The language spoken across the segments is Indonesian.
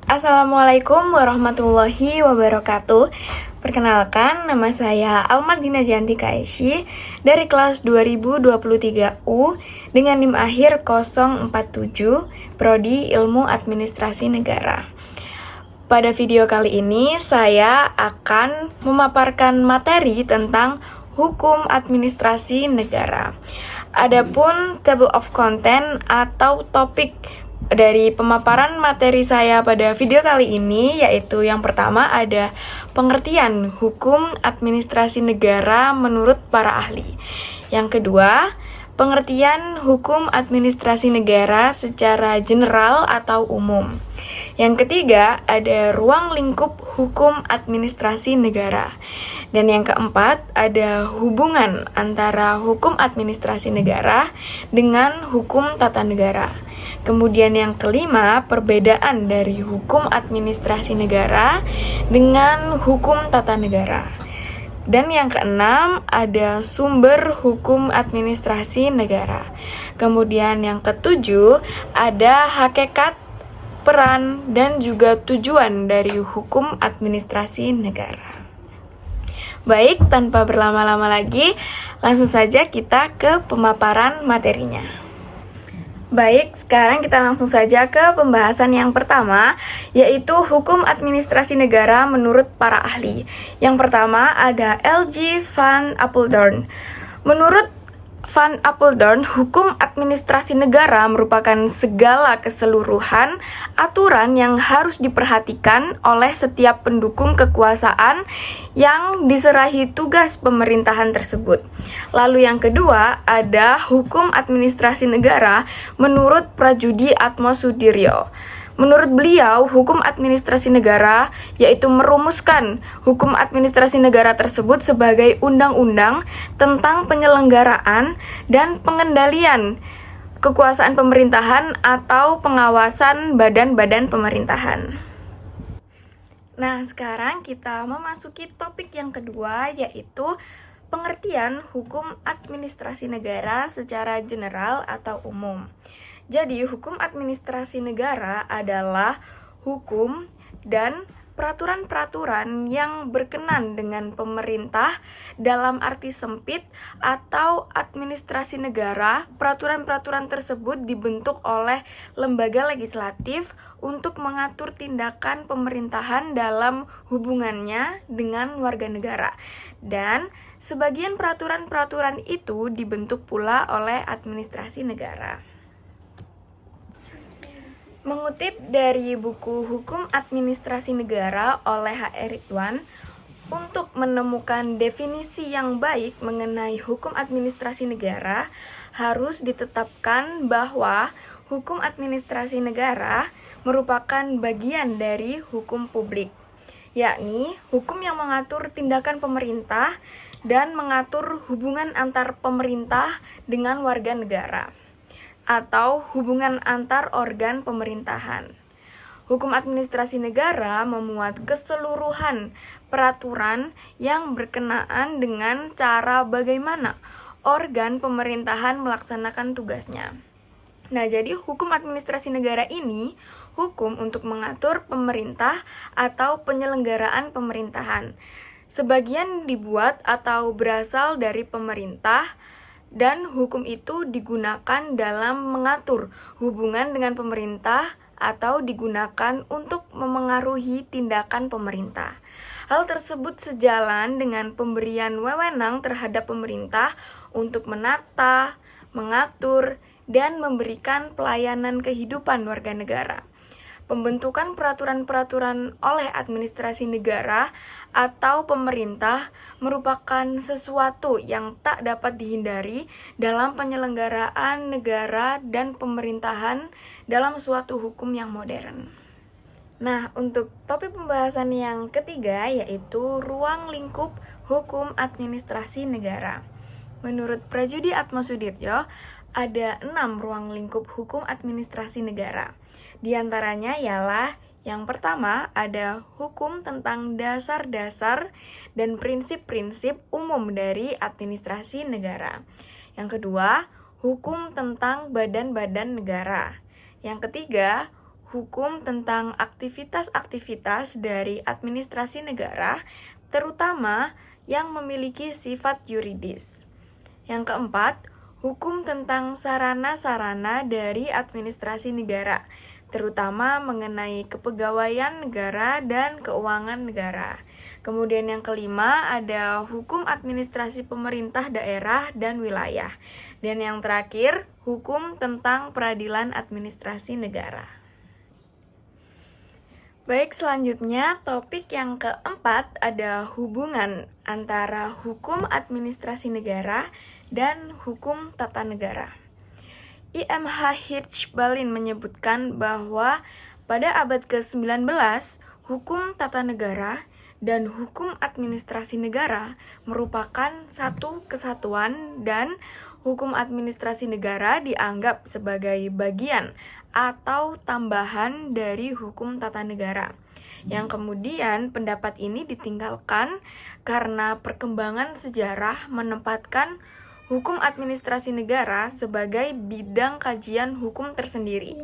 Assalamualaikum warahmatullahi wabarakatuh. Perkenalkan, nama saya Almadina Janti Kaisy dari kelas 2023 U dengan NIM akhir 047, Prodi Ilmu Administrasi Negara. Pada video kali ini, saya akan memaparkan materi tentang hukum administrasi negara. Adapun table of content atau topik dari pemaparan materi saya pada video kali ini, yaitu yang pertama ada pengertian hukum administrasi negara menurut para ahli. Yang kedua, pengertian hukum administrasi negara secara general atau umum. Yang ketiga, ada ruang lingkup hukum administrasi negara. Dan yang keempat, ada hubungan antara hukum administrasi negara dengan hukum tata negara. Kemudian yang kelima, perbedaan dari hukum administrasi negara dengan hukum tata negara. Dan yang keenam, ada sumber hukum administrasi negara. Kemudian yang ketujuh, ada hakikat, peran, dan juga tujuan dari hukum administrasi negara. Baik, tanpa berlama-lama lagi, langsung saja kita ke pemaparan materinya. Baik, sekarang kita langsung saja ke pembahasan yang pertama, yaitu hukum administrasi negara menurut para ahli. Yang pertama ada L.J. van Apeldoorn. Menurut Van Apeldoorn, hukum administrasi negara merupakan segala keseluruhan aturan yang harus diperhatikan oleh setiap pendukung kekuasaan yang diserahi tugas pemerintahan tersebut. Lalu yang kedua ada hukum administrasi negara menurut Prajudi Atmosudiryo. Menurut beliau, hukum administrasi negara yaitu merumuskan hukum administrasi negara tersebut sebagai undang-undang tentang penyelenggaraan dan pengendalian kekuasaan pemerintahan atau pengawasan badan-badan pemerintahan. Nah, sekarang kita memasuki topik yang kedua, yaitu pengertian hukum administrasi negara secara general atau umum. Jadi, hukum administrasi negara adalah hukum dan peraturan-peraturan yang berkenan dengan pemerintah dalam arti sempit atau administrasi negara. Peraturan-peraturan tersebut dibentuk oleh lembaga legislatif untuk mengatur tindakan pemerintahan dalam hubungannya dengan warga negara. Dan sebagian peraturan-peraturan itu dibentuk pula oleh administrasi negara. Mengutip dari buku Hukum Administrasi Negara oleh H.R. Ridwan, untuk menemukan definisi yang baik mengenai hukum administrasi negara, harus ditetapkan bahwa hukum administrasi negara merupakan bagian dari hukum publik, yakni hukum yang mengatur tindakan pemerintah dan mengatur hubungan antar pemerintah dengan warga negara, atau hubungan antar organ pemerintahan. Hukum administrasi negara memuat keseluruhan peraturan yang berkenaan dengan cara bagaimana organ pemerintahan melaksanakan tugasnya. Nah, jadi hukum administrasi negara ini hukum untuk mengatur pemerintah atau penyelenggaraan pemerintahan. Sebagian dibuat atau berasal dari pemerintah, dan hukum itu digunakan dalam mengatur hubungan dengan pemerintah atau digunakan untuk memengaruhi tindakan pemerintah. Hal tersebut sejalan dengan pemberian wewenang terhadap pemerintah untuk menata, mengatur, dan memberikan pelayanan kehidupan warga negara. Pembentukan peraturan-peraturan oleh administrasi negara atau pemerintah merupakan sesuatu yang tak dapat dihindari dalam penyelenggaraan negara dan pemerintahan dalam suatu hukum yang modern. Nah, untuk topik pembahasan yang ketiga yaitu ruang lingkup hukum administrasi negara. Menurut Prajudi Atmosudiryo, ada 6 ruang lingkup hukum administrasi negara. Di antaranya ialah yang pertama ada hukum tentang dasar-dasar dan prinsip-prinsip umum dari administrasi negara. Yang kedua, hukum tentang badan-badan negara. Yang ketiga, hukum tentang aktivitas-aktivitas dari administrasi negara, terutama yang memiliki sifat yuridis. Yang keempat, hukum tentang sarana-sarana dari administrasi negara, terutama mengenai kepegawaian negara dan keuangan negara. Kemudian yang kelima ada hukum administrasi pemerintah daerah dan wilayah. Dan yang terakhir, hukum tentang peradilan administrasi negara. Baik, selanjutnya topik yang keempat ada hubungan antara hukum administrasi negara dan hukum tata negara. IMH Hirschbalin menyebutkan bahwa pada abad ke-19, hukum tata negara dan hukum administrasi negara merupakan satu kesatuan dan hukum administrasi negara dianggap sebagai bagian atau tambahan dari hukum tata negara. Yang kemudian pendapat ini ditinggalkan karena perkembangan sejarah menempatkan hukum administrasi negara sebagai bidang kajian hukum tersendiri.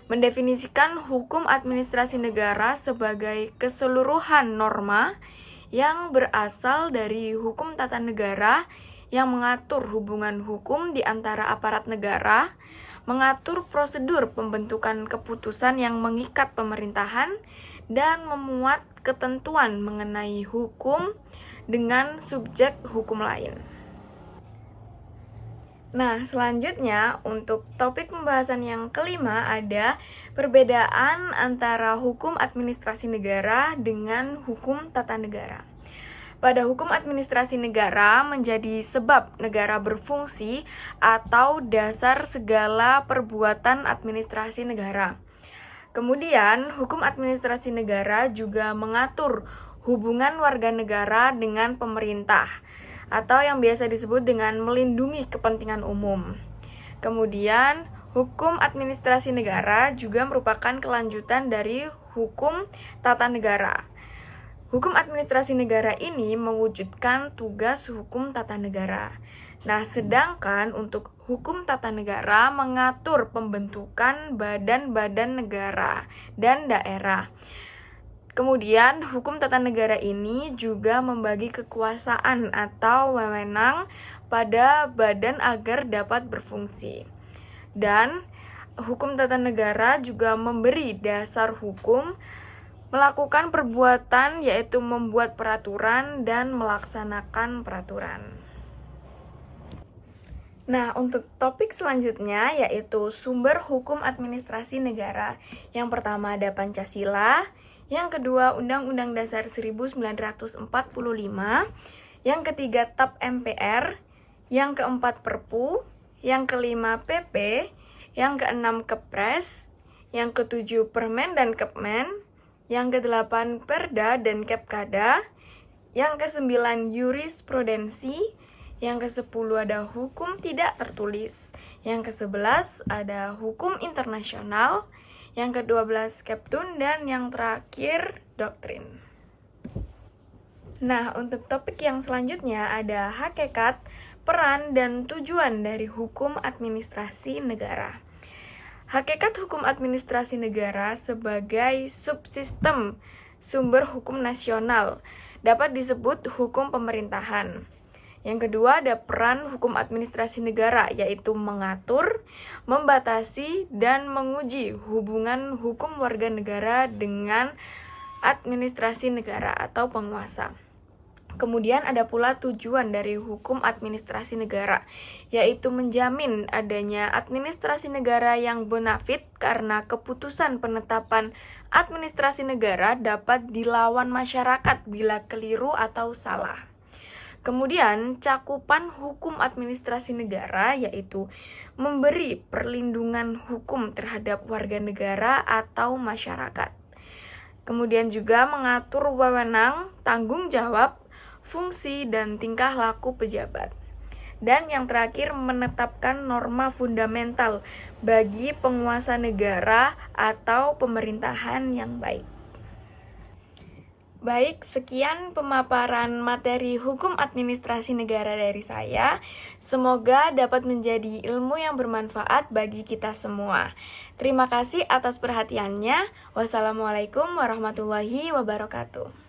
Mendefinisikan hukum administrasi negara sebagai keseluruhan norma yang berasal dari hukum tata negara yang mengatur hubungan hukum di antara aparat negara, mengatur prosedur pembentukan keputusan yang mengikat pemerintahan, dan memuat ketentuan mengenai hukum dengan subjek hukum lain. Nah, selanjutnya untuk topik pembahasan yang kelima ada perbedaan antara hukum administrasi negara dengan hukum tata negara. Pada hukum administrasi negara menjadi sebab negara berfungsi atau dasar segala perbuatan administrasi negara. Kemudian, hukum administrasi negara juga mengatur hubungan warga negara dengan pemerintah, atau yang biasa disebut dengan melindungi kepentingan umum. Kemudian, hukum administrasi negara juga merupakan kelanjutan dari hukum tata negara. Hukum administrasi negara ini mewujudkan tugas hukum tata negara. Nah, sedangkan untuk hukum tata negara mengatur pembentukan badan-badan negara dan daerah. Kemudian, hukum tata negara ini juga membagi kekuasaan atau wewenang pada badan agar dapat berfungsi. Dan hukum tata negara juga memberi dasar hukum melakukan perbuatan, yaitu membuat peraturan dan melaksanakan peraturan. Nah, untuk topik selanjutnya yaitu sumber hukum administrasi negara. Yang pertama ada Pancasila, yang kedua Undang-Undang Dasar 1945, yang ketiga TAP MPR, yang keempat Perpu, yang kelima PP, yang keenam Kepres, yang ketujuh Permen dan Kepmen, yang kedelapan Perda dan Kepkada, yang kesembilan Jurisprudensi, yang kesepuluh ada hukum tidak tertulis, yang kesebelas ada hukum internasional, yang ke-12 Keptun, dan yang terakhir doktrin. Nah, untuk topik yang selanjutnya ada hakikat, peran, dan tujuan dari hukum administrasi negara. Hakikat hukum administrasi negara sebagai subsistem sumber hukum nasional dapat disebut hukum pemerintahan. Yang kedua ada peran hukum administrasi negara, yaitu mengatur, membatasi, dan menguji hubungan hukum warga negara dengan administrasi negara atau penguasa. Kemudian ada pula tujuan dari hukum administrasi negara, yaitu menjamin adanya administrasi negara yang bonafit karena keputusan penetapan administrasi negara dapat dilawan masyarakat bila keliru atau salah. Kemudian cakupan hukum administrasi negara yaitu memberi perlindungan hukum terhadap warga negara atau masyarakat. Kemudian juga mengatur wewenang, tanggung jawab, fungsi, dan tingkah laku pejabat. Dan yang terakhir menetapkan norma fundamental bagi penguasa negara atau pemerintahan yang baik. Baik, sekian pemaparan materi hukum administrasi negara dari saya. Semoga dapat menjadi ilmu yang bermanfaat bagi kita semua. Terima kasih atas perhatiannya. Wassalamualaikum warahmatullahi wabarakatuh.